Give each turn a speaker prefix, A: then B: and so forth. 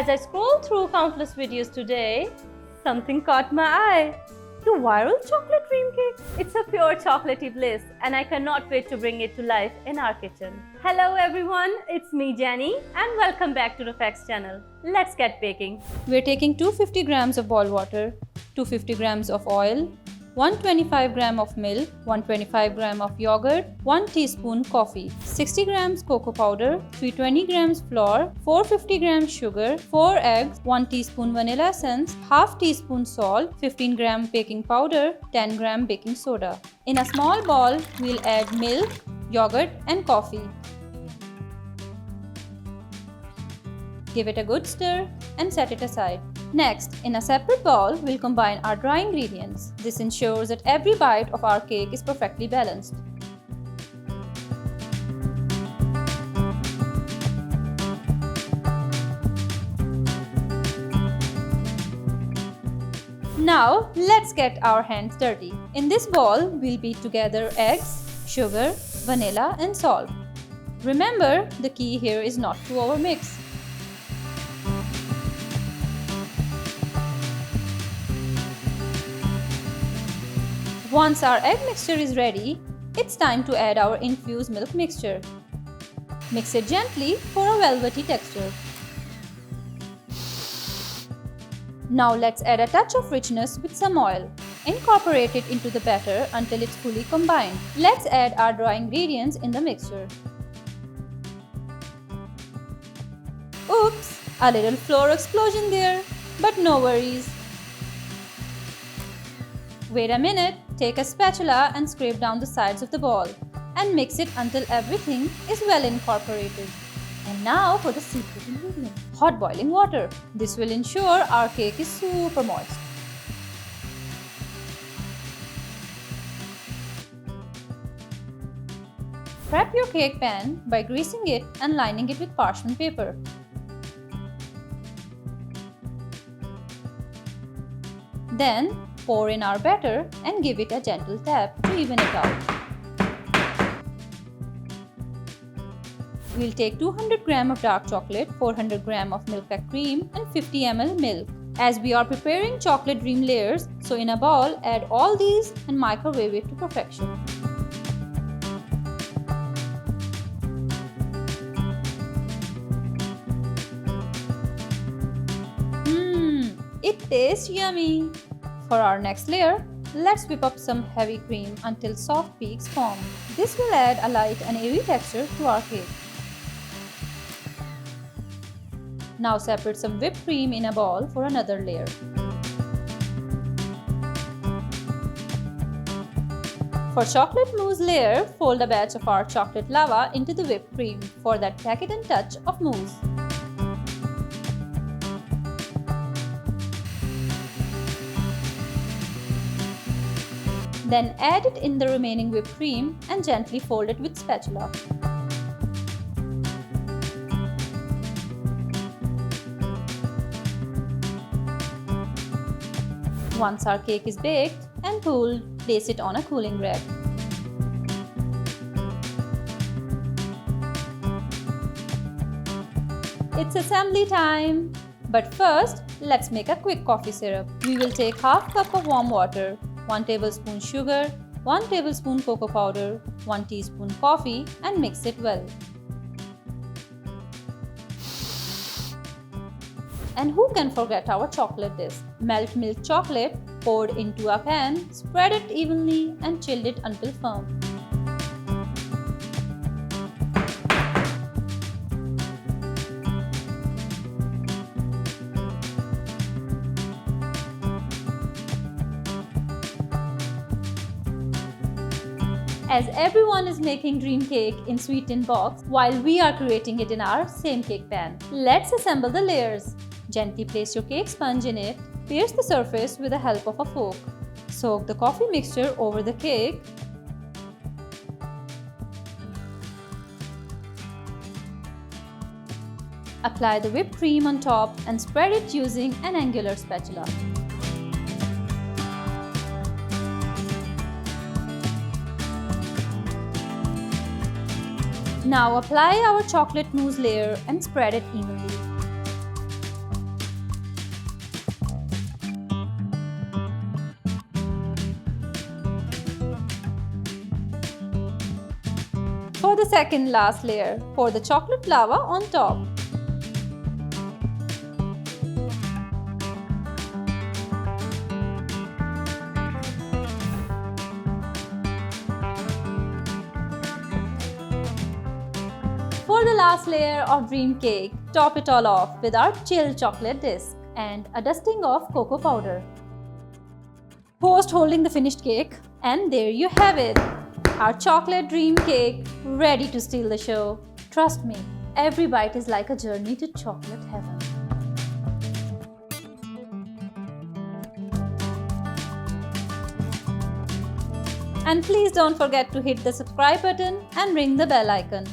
A: As I scrolled through countless videos today, something caught my eye. The viral chocolate dream cake. It's a pure chocolatey bliss and I cannot wait to bring it to life in our kitchen. Hello everyone, it's me Jenny and welcome back to RFAQK channel. Let's get baking.
B: We're taking 250 grams of boiled water, 250 grams of oil, 125 gram of milk, 125 gram of yogurt, 1 teaspoon coffee, 60 grams cocoa powder, 320 grams flour, 450 grams sugar, 4 eggs, 1 teaspoon vanilla essence, half teaspoon salt, 15 gram baking powder, 10 gram baking soda. In a small bowl, we'll add milk, yogurt and coffee. Give it a good stir and set it aside. Next, in a separate bowl, we'll combine our dry ingredients. This ensures that every bite of our cake is perfectly balanced. Now, let's get our hands dirty. In this bowl, we'll beat together eggs, sugar, vanilla and salt. Remember, the key here is not to overmix. Once our egg mixture is ready, it's time to add our infused milk mixture. Mix it gently for a velvety texture. Now let's add a touch of richness with some oil. Incorporate it into the batter until it's fully combined. Let's add our dry ingredients in the mixture. Oops! A little flour explosion there, but no worries. Wait a minute, take a spatula and scrape down the sides of the ball and mix it until everything is well incorporated. And now for the secret ingredient, hot boiling water. This will ensure our cake is super moist. Prep your cake pan by greasing it and lining it with parchment paper. Then, pour in our batter and give it a gentle tap to even it out. We'll take 200 gram of dark chocolate, 400 gram of milk packed cream and 50 ml milk. As we are preparing chocolate dream layers, so in a bowl, add all these and microwave it to perfection. It tastes yummy! For our next layer, let's whip up some heavy cream until soft peaks form. This will add a light and airy texture to our cake. Now separate some whipped cream in a bowl for another layer. For chocolate mousse layer, fold a batch of our chocolate lava into the whipped cream for that decadent touch of mousse. Then add it in the remaining whipped cream and gently fold it with spatula. Once our cake is baked and cooled, place it on a cooling rack. It's assembly time! But first, let's make a quick coffee syrup. We will take half cup of warm water, 1 tablespoon sugar, 1 tablespoon cocoa powder, 1 teaspoon coffee and mix it well. And who can forget our chocolate disc? Melt milk chocolate, poured into a pan, spread it evenly and chilled it until firm. As everyone is making dream cake in sweet tin box while we are creating it in our same cake pan. Let's assemble the layers. Gently place your cake sponge in it. Pierce the surface with the help of a fork. Soak the coffee mixture over the cake. Apply the whipped cream on top and spread it using an angular spatula. Now apply our chocolate mousse layer and spread it evenly. For the second last layer, pour the chocolate lava on top. For the last layer of dream cake, top it all off with our chilled chocolate disc and a dusting of cocoa powder. Host holding the finished cake, and there you have it. Our chocolate dream cake ready to steal the show. Trust me, every bite is like a journey to chocolate heaven. And please don't forget to hit the subscribe button and ring the bell icon.